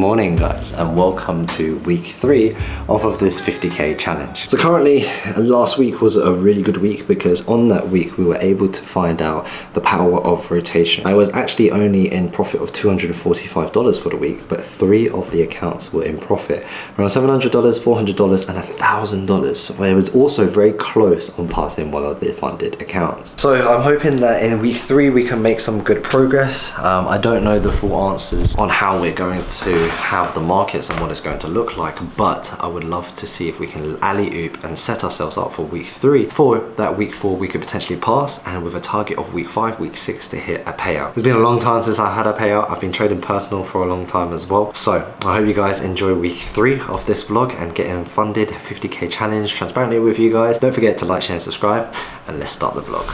morning guys, and welcome to week 3 of this 50k challenge. So currently, last week was a really good week because on that week we were able to find out the power of rotation. I was actually only in profit of $245 for the week, but 3 of the accounts were in profit, around $700, $400 and $1,000. So I was also very close on passing one of the funded accounts. So I'm hoping that in week 3 we can make some good progress. I don't know the full answers on how we're going to have the markets and what it's going to look like, but I would love to see if we can alley-oop and set ourselves up for week 3. For that week 4 we could potentially pass, and with a target of week 5, week 6 to hit a payout. It's been a long time since I had a payout. I've been trading personal for a long time as well. So I hope you guys enjoy week 3 of this vlog and getting funded 50k challenge transparently with you guys. Don't forget to like, share and subscribe, and let's start the vlog.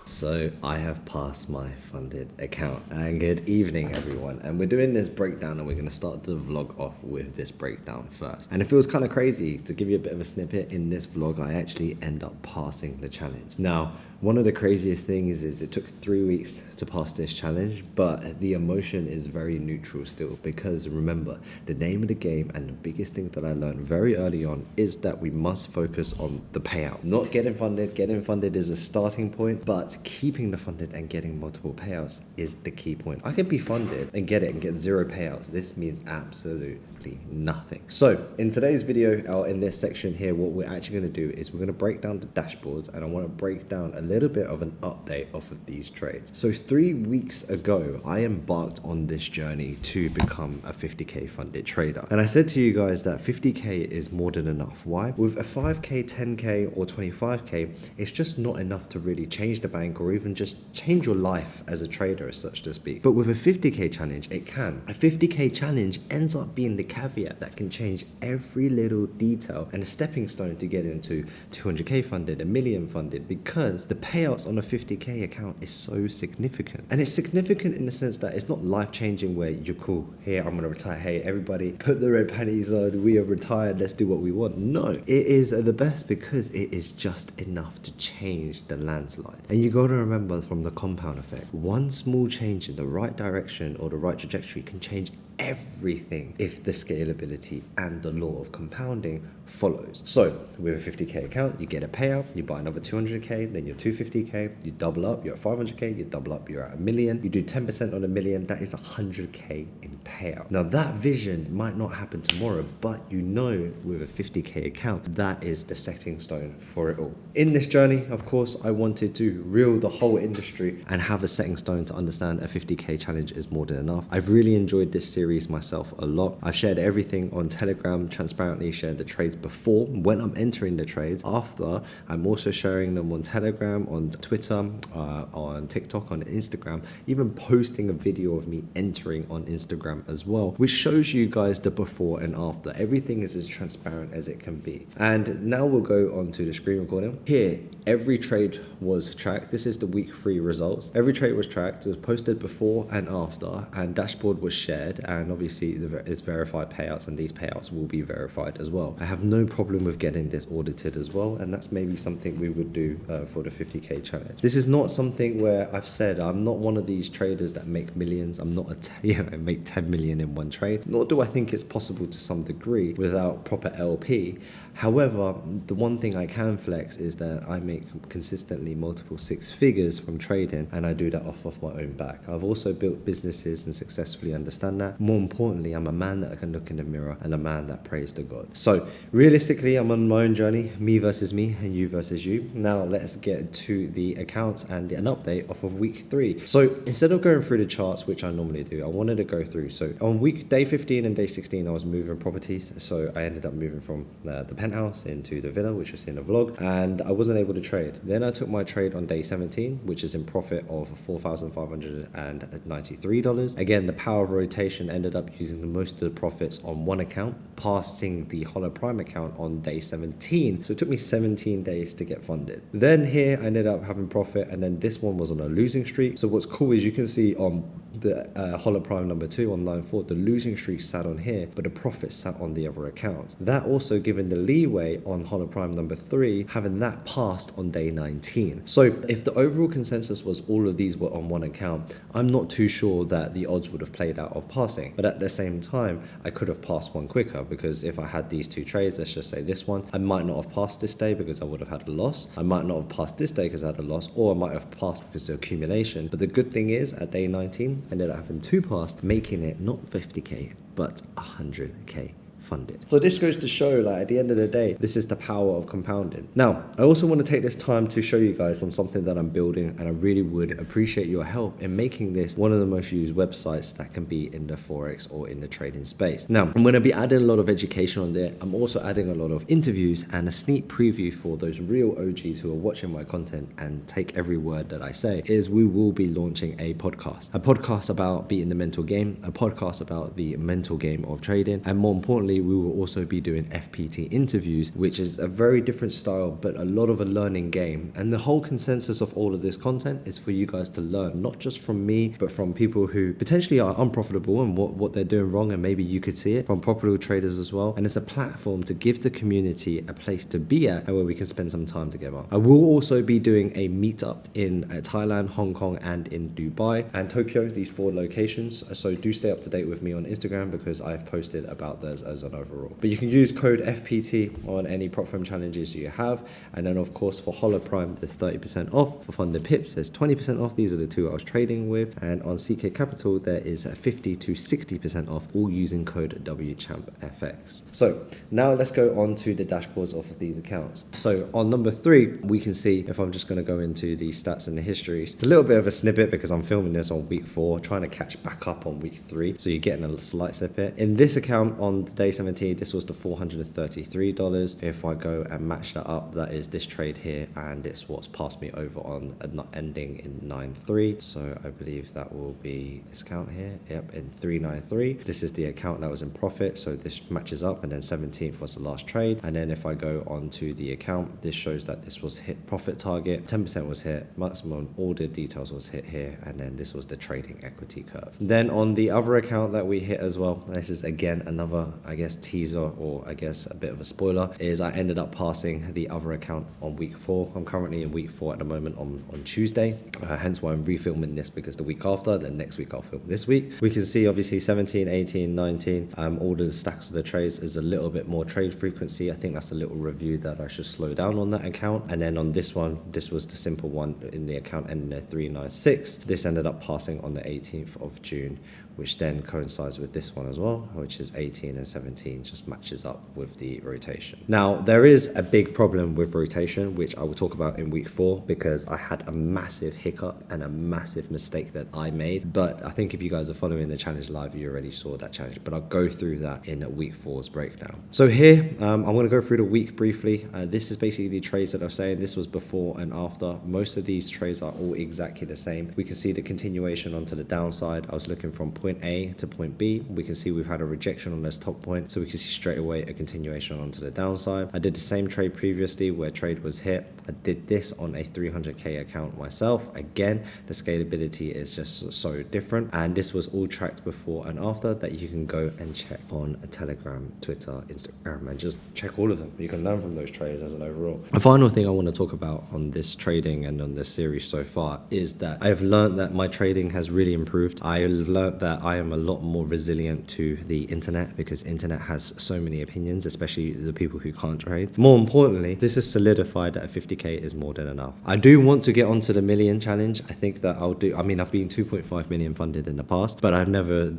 So I have passed my funded account, and good evening everyone, and we're doing this breakdown and we're going to start the vlog off with this breakdown first. And it feels kind of crazy to give you a bit of a snippet. In this vlog I actually end up passing the challenge. Now one of the craziest things is it took 3 weeks to pass this challenge, but the emotion is very neutral still, because remember, the name of the game and the biggest thing that I learned very early on is that we must focus on the payout. Not getting funded. Getting funded is a starting point, but keeping the funded and getting multiple payouts is the key point. I could be funded and get 0 payouts. This means absolutely nothing. So in today's video, or in this section here, what we're actually going to do is we're going to break down the dashboards, and I want to break down a little bit of an update off of these trades. So 3 weeks ago I embarked on this journey to become a 50k funded trader, and I said to you guys that 50k is more than enough. Why? With a 5k, 10k or 25k, it's just not enough to really change the bank or even just change your life as a trader, as such to speak. But with a 50k challenge, it can. A 50k challenge ends up being the caveat that can change every little detail and a stepping stone to get into 200k funded, a million funded, because the payouts on a 50k account is so significant. And it's significant in the sense that it's not life-changing where you're cool, here I'm gonna retire, hey everybody put the red panties on, we are retired, let's do what we want. No, it is the best because it is just enough to change the landslide. And you gotta remember from the compound effect, one small change in the right direction or the right trajectory can change everything if the scalability and the law of compounding follows. So with a 50k account, you get a payout, you buy another 200k, then you're 250k, you double up, you're at 500k, you double up, you're at a million, you do 10% on a million, that is 100k in payout. Now that vision might not happen tomorrow, but you know with a 50k account, that is the setting stone for it all. In this journey, of course, I wanted to reel the whole industry and have a setting stone to understand a 50k challenge is more than enough. I've really enjoyed this series myself a lot. I've shared everything on Telegram, transparently shared the trades before, when I'm entering the trades. After, I'm also sharing them on Telegram, on Twitter, on TikTok, on Instagram, even posting a video of me entering on Instagram as well, which shows you guys the before and after. Everything is as transparent as it can be. And now we'll go on to the screen recording. Here, every trade was tracked. This is the week 3 results. Every trade was tracked. It was posted before and after, and dashboard was shared, and obviously it's verified payouts, and these payouts will be verified as well. I have no problem with getting this audited as well, and that's maybe something we would do for the 50k challenge. This is not something where I've said I'm not one of these traders that make millions. I'm not I make 10 million in one trade, nor do I think it's possible to some degree without proper LP. However, the one thing I can flex is that I make consistently multiple 6 figures from trading, and I do that off of my own back. I've also built businesses and successfully understand that. More importantly, I'm a man that can look in the mirror and a man that prays to God. So realistically, I'm on my own journey, me versus me and you versus you. Now let's get to the accounts and an update off of week 3. So instead of going through the charts, which I normally do, I wanted to go through. So on day 15 and day 16, I was moving properties. So I ended up moving from the penthouse into the villa, which was in the vlog, and I wasn't able to trade. Then I took my trade on day 17, which is in profit of $4,593. Again, the power of rotation ended up using the most of the profits on one account, passing the Hollow Prime account on day 17. So it took me 17 days to get funded. Then here I ended up having profit, and then this one was on a losing streak. So what's cool is you can see on the Hollow Prime number 2 on line 4, the losing streak sat on here, but the profit sat on the other accounts. That also given the leeway on Hollow Prime number 3, having that passed on day 19. So if the overall consensus was all of these were on one account, I'm not too sure that the odds would have played out of passing. But at the same time, I could have passed one quicker, because if I had these two trades, let's just say this one, I might not have passed this day because I would have had a loss. I might not have passed this day because I had a loss, or I might have passed because of accumulation. But the good thing is, at day 19, I ended up having 2 passed, making it not 50k, but 100k. Funded. So this goes to show, like, at the end of the day, this is the power of compounding. Now, I also want to take this time to show you guys on something that I'm building, and I really would appreciate your help in making this one of the most used websites that can be in the Forex or in the trading space. Now, I'm going to be adding a lot of education on there. I'm also adding a lot of interviews and a sneak preview for those real OGs who are watching my content and take every word that I say, is we will be launching a podcast about beating the mental game, a podcast about the mental game of trading, and more importantly, we will also be doing FPT interviews, which is a very different style, but a lot of a learning game. And the whole consensus of all of this content is for you guys to learn, not just from me, but from people who potentially are unprofitable and what they're doing wrong, and maybe you could see it from profitable traders as well. And it's a platform to give the community a place to be at, and where we can spend some time together. I will also be doing a meetup in Thailand, Hong Kong, and in Dubai and Tokyo, these 4 locations. So do stay up to date with me on Instagram, because I've posted about those as an overall. But you can use code FPT on any prop firm challenges you have. And then of course for Hollow Prime, there's 30% off. For Funded Pips, there's 20% off. These are the 2 I was trading with. And on CK Capital, there is 50 to 60% off, all using code WChampFX. So now let's go on to the dashboards of these accounts. So on number 3, we can see, if I'm just going to go into the stats and the histories, it's a little bit of a snippet because I'm filming this on week 4, trying to catch back up on week 3. So you're getting a slight snippet. In this account on day 17, this was the $433. If I go and match that up, that is this trade here, and it's what's passed me over on not ending in 9.3. So I believe that will be this account here. Yep, in 393. This is the account that was in profit, so this matches up. And then 17th was the last trade. And then if I go onto the account, this shows that this was hit profit target, 10% was hit, maximum order details was hit here, and then this was the trading equity curve. Then on the other account that we hit as well, this is again another, I guess, teaser, or I guess a bit of a spoiler, is I ended up passing the other account on week 4. I'm currently in week 4 at the moment on Tuesday, hence why I'm refilming this, because the week after, then next week I'll film this week. We can see obviously 17, 18, 19, all the stacks of the trades is a little bit more trade frequency. I think that's a little review that I should slow down on that account. And then on this one, this was the simple one in the account ending at 396. This ended up passing on the 18th of June, which then coincides with this one as well, which is 18 and 17, just matches up with the rotation. Now, there is a big problem with rotation, which I will talk about in week 4, because I had a massive hiccup and a massive mistake that I made. But I think if you guys are following the challenge live, you already saw that challenge, but I'll go through that in week 4's breakdown. So here, I'm gonna go through the week briefly. This is basically the trades that I'm saying. This was before and after. Most of these trades are all exactly the same. We can see the continuation onto the downside. I was looking from point A to point B. We can see we've had a rejection on this top point, so we can see straight away a continuation onto the downside. I did the same trade previously where trade was hit. I did this on a 300k account myself. Again, the scalability is just so different, and this was all tracked before and after that you can go and check on a Telegram, Twitter, Instagram, and just check all of them. You can learn from those trades as an overall. A final thing I want to talk about on this trading and on this series so far is that I have learned that my trading has really improved. I have learned that I am a lot more resilient to the internet, because internet has so many opinions, especially the people who can't trade. More importantly, this is solidified that a 50k is more than enough. I do want to get onto the million challenge. I think that I'll do, I mean, I've been 2.5 million funded in the past, but I've never,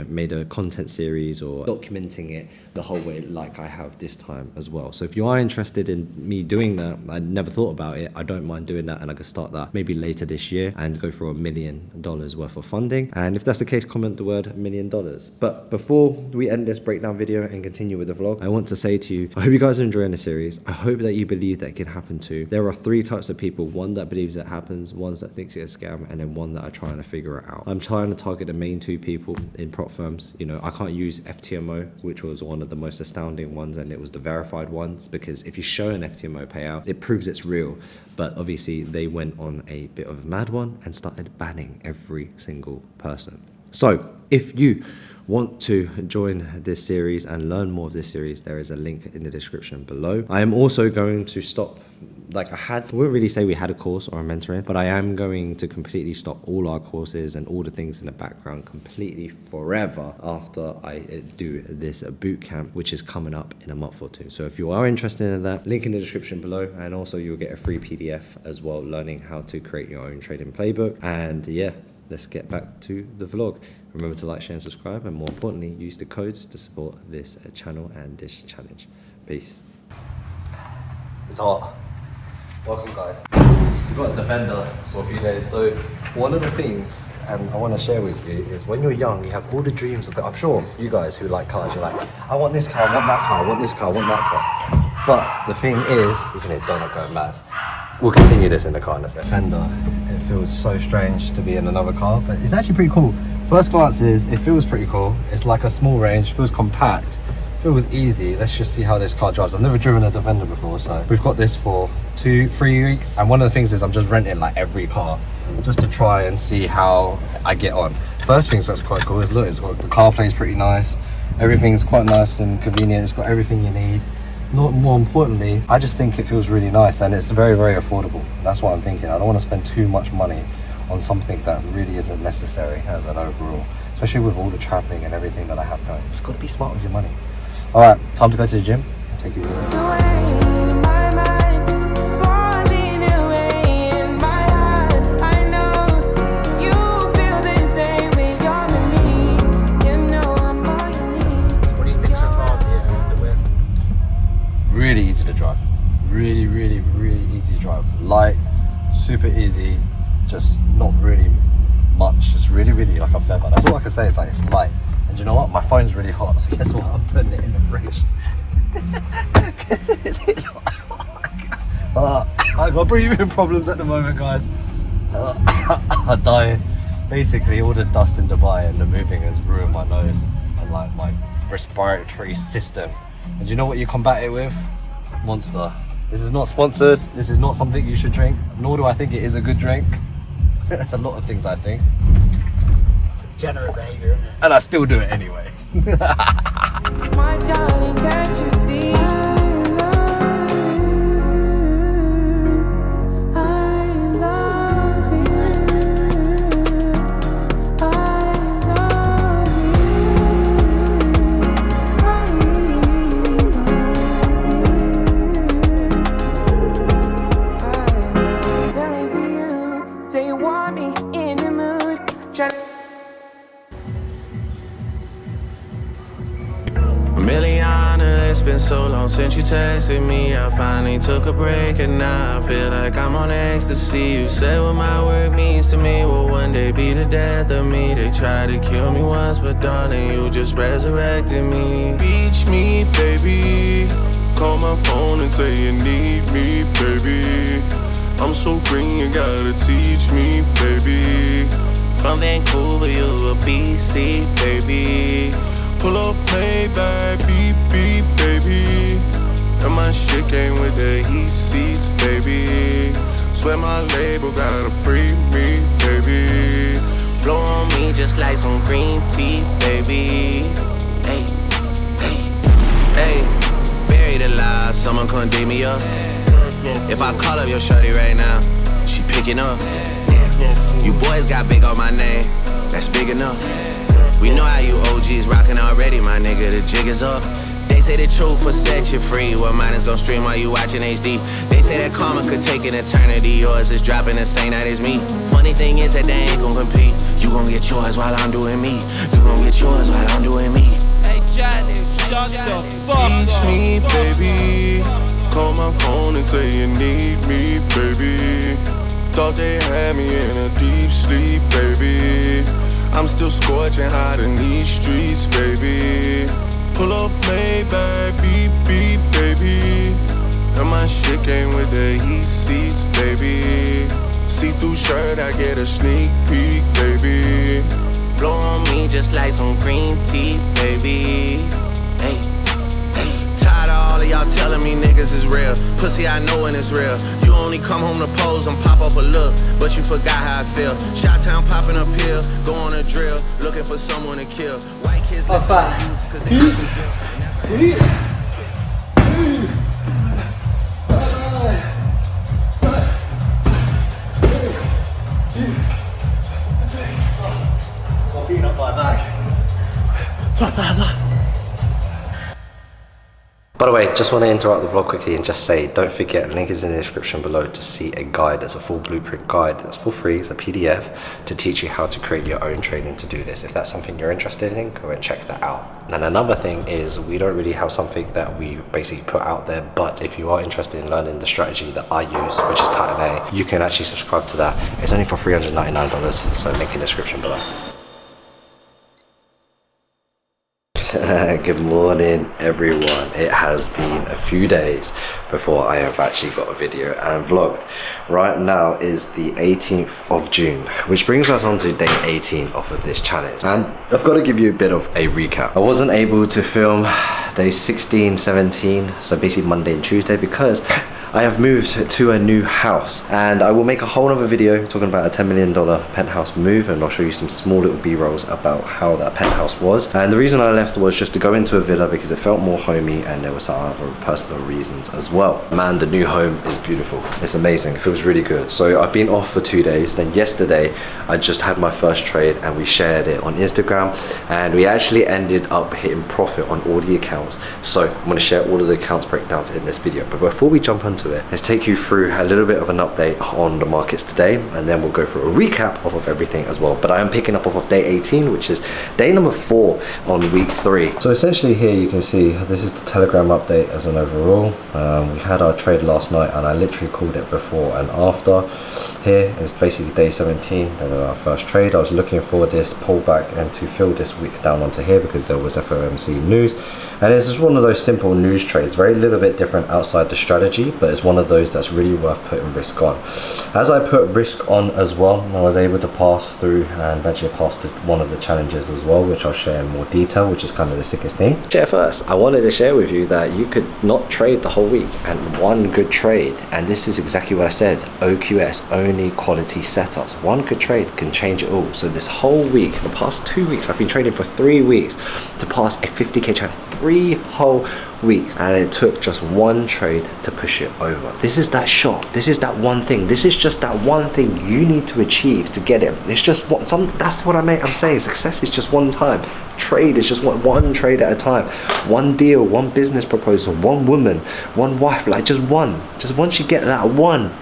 made a content series or documenting it the whole way like I have this time as well. So if you are interested in me doing that, I never thought about it, I don't mind doing that, and I could start that maybe later this year and go for $1 million worth of funding. And if that's the case, comment the word $1 million. But before we end this breakdown video and continue with the vlog, I want to say to you, I hope you guys are enjoying the series. I hope that you believe that it can happen too. There are 3 types of people: one that believes it happens, one that thinks it's a scam, and then one that are trying to figure it out. I'm trying to target the main 2 people in prop firms. You know, I can't use FTMO, which was one of the most astounding ones, and it was the verified ones, because if you show an FTMO payout, it proves it's real. But obviously they went on a bit of a mad one and started banning every single person. So if you want to join this series and learn more of this series, there is a link in the description below. I am also going to stop, like I wouldn't really say we had a course or a mentoring, but I am going to completely stop all our courses and all the things in the background completely forever after I do this boot camp, which is coming up in a month or 2. So if you are interested in that, link in the description below, and also you'll get a free PDF as well, learning how to create your own trading playbook. And yeah, let's get back to the vlog. Remember to like, share and subscribe, and more importantly, use the codes to support this channel and this challenge. Peace. It's hot. Welcome guys. We've got a defender for a few days. So one of the things, and I want to share with you, is when you're young, you have all the dreams of the, I'm sure you guys who like cars, you're like, I want this car, I want that car, I want this car, I want that car. But the thing is, even if Donut going mad, we'll continue this in the car in a second. Defender, it feels so strange to be in another car, but it's actually pretty cool. First glances, it feels pretty cool. It's like a small range, feels compact, feels easy. Let's just see how this car drives. I've never driven a Defender before, so we've got this for 2-3 weeks. And one of the things is I'm just renting like every car just to try and see how I get on. First thing that's quite cool is, look, it's got, the CarPlay's pretty nice. Everything's quite nice and convenient. It's got everything you need. More importantly, I just think it feels really nice, and it's very, very affordable. That's what I'm thinking. I don't want to spend too much money on something that really isn't necessary as an overall, especially with all the traveling and everything that I have going. Just got to be smart with your money. All right, time to go to the gym. I'll take you with me. Really easy to drive. Really, really, really easy to drive. Light, super easy, just not really much, just really, really like a feather. That's all I can say, is like it's light. And you know what? My phone's really hot, so guess what? I'm putting it in the fridge. it's hot. I've got breathing problems at the moment, guys. I'm dying. Basically, all the dust in Dubai and the moving has ruined my nose and like my respiratory system. And do you know what you combat it with? Monster. This is not sponsored. This is not something you should drink, nor do I think it is a good drink. There's a lot of things I think. Degenerate behavior. And I still do it anyway. My darling, can't you see? It's been so long since you texted me. I finally took a break and now I feel like I'm on ecstasy. You said what my work means to me will one day be the death of me. They tried to kill me once, but darling, you just resurrected me. Reach me, baby. Call my phone and say you need me, baby. I'm so green, you gotta teach me, baby. From Vancouver, you a BC, baby. Pull up, play back, beep, beep, baby. And my shit came with the heat seats, baby. Swear my label gotta free me, baby. Blow on me just like some green tea, baby. Hey, hey, hey. Buried alive, someone come dig me up. If I call up your shorty right now, she picking up. You boys got big on my name, that's big enough. We know how you OGs rockin' already, my nigga, the jig is up. They say the truth will set you free, well mine is gon' stream while you watchin' HD. They say that karma could take an eternity, yours is dropping the same night as me. Funny thing is that they ain't gon' compete. You gon' get yours while I'm doing me. You gon' get yours while I'm doing me. Hey Johnny, shut the fuck up. Teach me, baby. Call my phone and say you need me, baby. Thought they had me in a deep sleep, baby. I'm still scorching hot in these streets, baby. Pull up Maybach, beep, beep, baby. And my shit came with the heat seats, baby. See-through shirt, I get a sneak peek, baby. Blow on me just like some green tea, baby. Hey, hey. Tired of all of y'all telling me niggas is real. Pussy, I know when it's real. You only come home to pose and pop off a look, but you forgot how I feel. Shot-town popping a pill, go on a drill, looking for someone to kill. White kids listen to you, cause they have to deal. By the way, just want to interrupt the vlog quickly and just say, don't forget, link is in the description below to see a guide. There's a full blueprint guide that's for free. It's a PDF to teach you how to create your own trading to do this. If that's something you're interested in, go and check that out. And another thing is, we don't really have something that we basically put out there, but if you are interested in learning the strategy that I use, which is pattern A, you can actually subscribe to that. It's only for $399, so link in the description below. Good morning everyone. It has been a few days before I have actually got a video and vlogged. Right now is the 18th of June, which brings us on to day 18 of this challenge, and I've got to give you a bit of a recap. I wasn't able to film day 16, 17, so basically Monday and Tuesday, because I have moved to a new house, and I will make a whole other video talking about a $10 million penthouse move, and I'll show you some small little b-rolls about how that penthouse was. And the reason I left was just to go into a villa because it felt more homey, and there were some other personal reasons as well. Man, the new home is beautiful. It's amazing. It feels really good. So I've been off for 2 days. Then yesterday I just had my first trade and we shared it on Instagram, and we actually ended up hitting profit on all the accounts. So I'm going to share all of the accounts breakdowns in this video, but before we jump into it, let's take you through a little bit of an update on the markets today, and then we'll go through a recap of everything as well. But I am picking up off of day 18, which is day number 4 on week 3. So essentially here you can see this is the Telegram update as an overall. We had our trade last night and I literally called it before and after. Here is basically day 17, then our first trade. I was looking for this pullback and to fill this week down onto here because there was FOMC news, and it's just one of those simple news trades, very little bit different outside the strategy, but it's one of those that's really worth putting risk on. As I put risk on as well, I was able to pass through and eventually pass to one of the challenges as well, which I'll share in more detail, which is kind of the sickest thing. First, I wanted to share with you that you could not trade the whole week, and one good trade, and this is exactly what I said, OQS, only quality setups. One good trade can change it all. So this whole week, the past 2 weeks, I've been trading for 3 weeks to pass a 50k challenge, 3 whole weeks, and it took just one trade to push it over. This is that shot. This is that one thing. This is just that one thing you need to achieve to get it. It's just what that's what I'm saying. Success is just one time. Trade is just one trade at a time. One deal, one business proposal, one woman, one wife, like just one. Just once you get that one,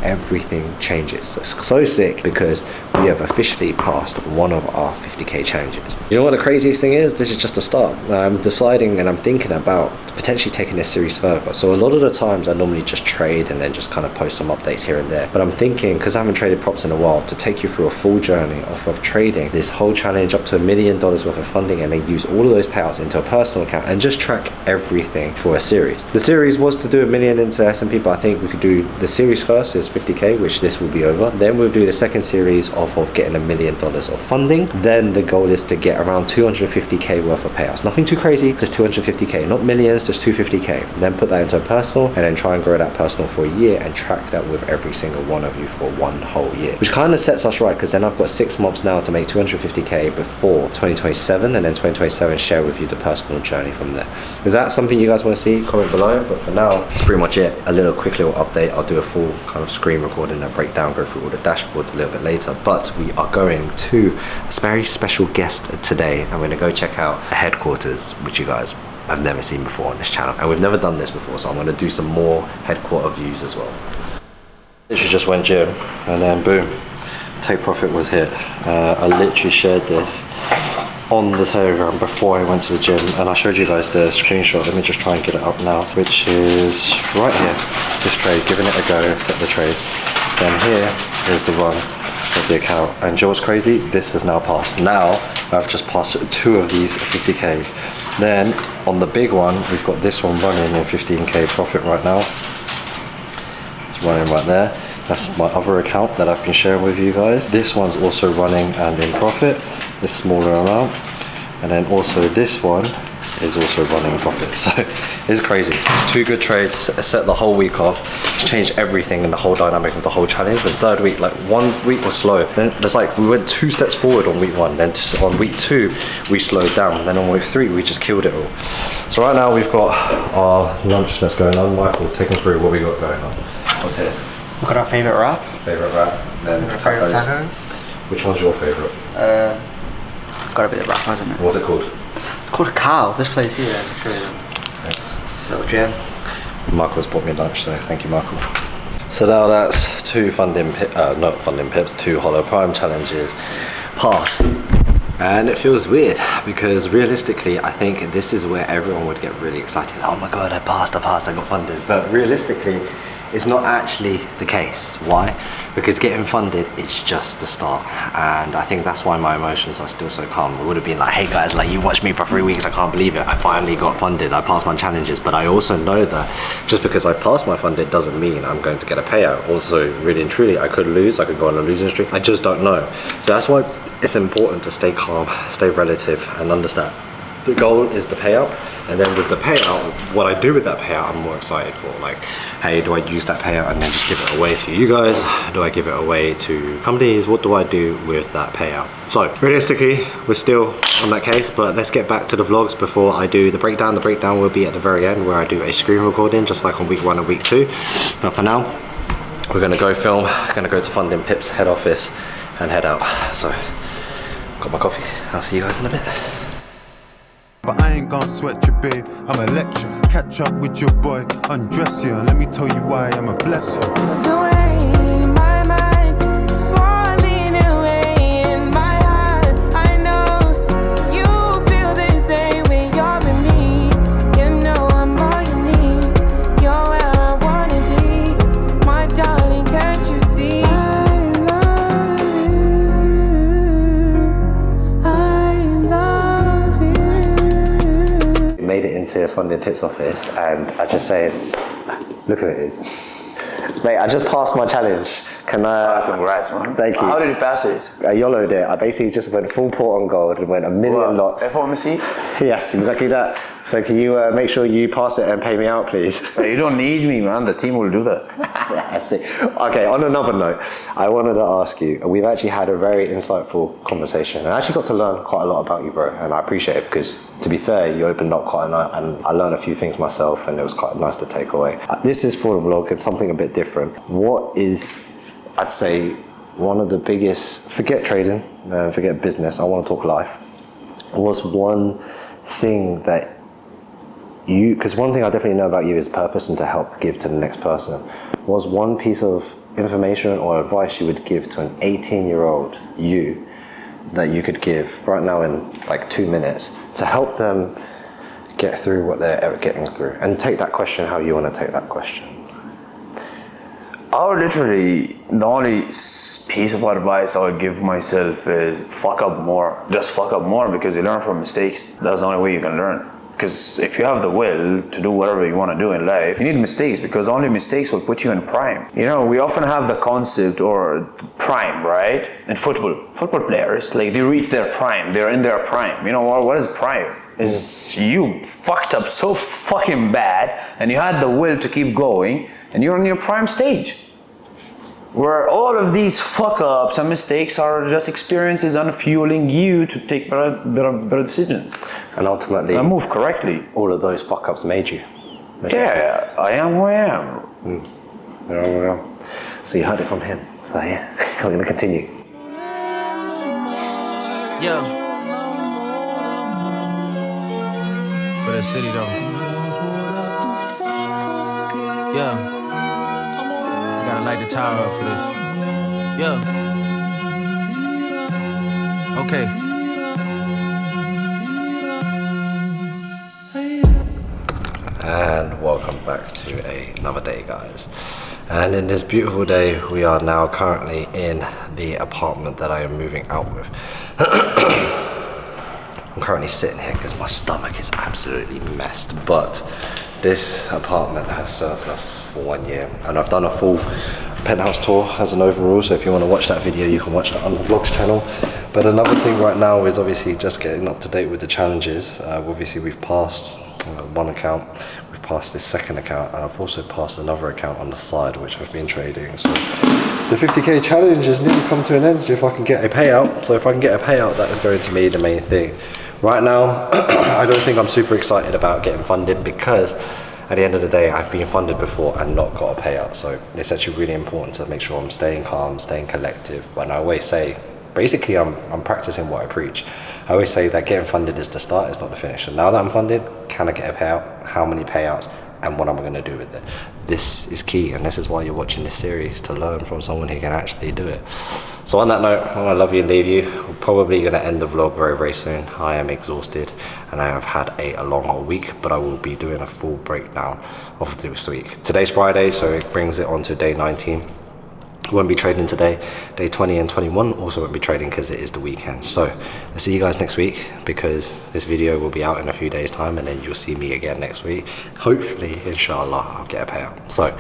everything changes. So sick, because we have officially passed one of our 50k challenges. You know what the craziest thing is? This is just a start. I'm deciding and I'm thinking about potentially taking this series further. So a lot of the times I normally just trade and then just kind of post some updates here and there, but I'm thinking, because I haven't traded props in a while, to take you through a full journey off of trading this whole challenge up to $1 million worth of funding, and then use all of those payouts into a personal account and just track everything for a series. The series was to do $1 million into S&P, but I think we could do the series first is 50k, which this will be over. Then we'll do the second series off of getting $1 million of funding. Then the goal is to get around 250k worth of payouts. Nothing too crazy, just 250k, not millions, just 250k. Then put that into a personal, and then try and grow that personal for a year and track that with every single one of you for 1 whole year, which kind of sets us right, because then I've got 6 months now to make 250k before 2027, and then 2027 share with you the personal journey from there. Is that something you guys want to see? Comment below. But for now, that's pretty much it. A quick little update. I'll do a full kind of screen recording and breakdown, go through all the dashboards a little bit later. But we are going to a very special guest today, and we're going to go check out a headquarters, which you guys have never seen before on this channel, and we've never done this before, so I'm going to do some more headquarter views as well. Literally just went gym, and then boom, take profit was hit. I literally shared this on the Telegram before I went to the gym, and I showed you guys the screenshot. Let me just try and get it up now, which is right here. This trade, giving it a go, set the trade. Then here is the run. of the account. And you know what's crazy? This has now passed. Now I've just passed 2 of these 50Ks. Then on the big one, we've got this one running in 15K profit right now. It's running right there. That's my other account that I've been sharing with you guys. This one's also running and in profit, this smaller amount. And then also this one is also running in profit. So it's crazy. It's 2 good trades, set the whole week off. It's changed everything in the whole dynamic of the whole challenge. The third week, like 1 week was slow. Then it's like we went 2 steps forward on week 1. Then on week 2, we slowed down. Then on week 3, we just killed it all. So right now we've got our lunch that's going on. Michael, take them through what we got going on. What's here? We've got our favourite wrap. Favourite wrap. Then Favourite tacos. Which one's your favourite? I've got a bit of wrap, hasn't it? What's it called? It's called a cow. This place here, I'll show you them. Thanks. Little gem. Michael's bought me lunch, so thank you, Michael. So now that's 2 not funding pips, 2 hollow prime challenges passed. And it feels weird because realistically, I think this is where everyone would get really excited. Oh my God, I passed, I got funded. But realistically, it's not actually the case. Why? Because getting funded is just the start. And I think that's why my emotions are still so calm. It would have been like, hey guys, like you watched me for 3 weeks, I can't believe it. I finally got funded, I passed my challenges. But I also know that just because I passed my funded doesn't mean I'm going to get a payout. Also, really and truly, I could lose, I could go on a losing streak. I just don't know. So that's why it's important to stay calm, stay relative, and understand the goal is the payout. And then with the payout, what I do with that payout, I'm more excited for. Like, hey, do I use that payout and then just give it away to you guys? Do I give it away to companies? What do I do with that payout? So realistically, we're still on that case, but let's get back to the vlogs before I do the breakdown. The breakdown will be at the very end where I do a screen recording, just like on week 1 and week 2. But for now, we're gonna go film, gonna go to Funding Pips head office and head out. So, got my coffee. I'll see you guys in a bit. But I ain't gonna sweat you, babe. I'm a lecture. Catch up with your boy, undress you, and let me tell you why I'm a blessing. The way my mind falling away in my heart. I know you feel the same when you're with me. You know I'm all you need. You're where I wanna be, my darling. Can't you see? I love you. I love you. Made it into Funding Pips office, and I just say, look who it is. Mate, I just passed my challenge. Can I? Congrats, man. Thank you. How did you pass it? I YOLO'd it. I basically just went full port on gold and went a million lots. FOMC? Yes, exactly that. So can you make sure you pass it and pay me out, please? You don't need me, man. The team will do that. I see. Okay, on another note, I wanted to ask you, we've actually had a very insightful conversation. I actually got to learn quite a lot about you, bro, and I appreciate it because, to be fair, you opened up quite a lot, and I learned a few things myself, and it was quite nice to take away. This is for a vlog, it's something a bit different. What is, I'd say, one of the biggest, forget trading, forget business, I want to talk life, was one thing that you, because one thing I definitely know about you is purpose and to help give to the next person, was one piece of information or advice you would give to an 18-year-old you that you could give right now in like 2 minutes to help them get through what they're ever getting through, and take that question how you want to take that question. I would literally, the only piece of advice I would give myself is fuck up more. Just fuck up more, because you learn from mistakes. That's the only way you can learn. Because if you have the will to do whatever you want to do in life, you need mistakes, because only mistakes will put you in prime. You know, we often have the concept or prime, right? In football players, like they reach their prime, they're in their prime. You know, what is prime? Is you fucked up so fucking bad and you had the will to keep going and you're in your prime stage. Where all of these fuck ups and mistakes are just experiences and fueling you to take better decisions. And ultimately, and move correctly. All of those fuck ups made you. Yeah, I am who I am. Yeah. So you heard it from him. So yeah, I'm going to continue. Yeah. For the city though. Yeah. Gotta light the tower up for this. Yeah. Okay. and welcome back to another day, guys. And in this beautiful day, we are now currently in the apartment that I am moving out with. I'm currently sitting here because my stomach is absolutely messed, but this apartment has served us for 1 year, and I've done a full penthouse tour as an overall, so if you want to watch that video, you can watch that on the vlogs channel. But another thing right now is obviously just getting up to date with the challenges. Obviously we've passed one account, we've passed this second account, and I've also passed another account on the side which I've been trading. So the 50k challenge has nearly come to an end if I can get a payout. So if I can get a payout, that is going to be the main thing. Right now, I don't think I'm super excited about getting funded, because at the end of the day, I've been funded before and not got a payout. So it's actually really important to make sure I'm staying calm, staying collective. And I always say, basically, I'm practicing what I preach. I always say that getting funded is the start, it's not the finish. And now that I'm funded, can I get a payout? How many payouts? And what am I going to do with it? This is key, and this is why you're watching this series, to learn from someone who can actually do it. So on that note, I want to love you and leave you. We're probably going to end the vlog very, very soon. I am exhausted and I have had a long week, but I will be doing a full breakdown of this week. Today's Friday, so it brings it on to day 19. Won't be trading today. Day 20 and 21 also won't be trading because it is the weekend. So I'll see you guys next week, because this video will be out in a few days time, and then you'll see me again next week. Hopefully, inshallah, I'll get a payout. So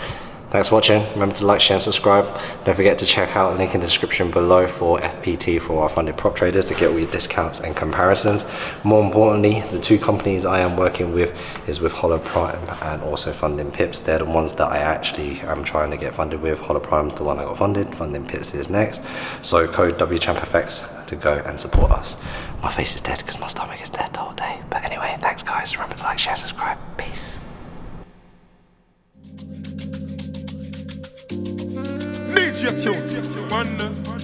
thanks for watching. Remember to like, share and subscribe. Don't forget to check out the link in the description below for FPT, for our funded prop traders, to get all your discounts and comparisons. More importantly, the two companies I am working with is with Hollow Prime and also Funding Pips. They're the ones that I actually am trying to get funded with. Hollow Prime's the one I got funded, Funding Pips is next. So code WChampFX to go and support us. My face is dead because my stomach is dead the whole day. But anyway, thanks guys. Remember to like, share, subscribe. Peace. DJ tunes, man.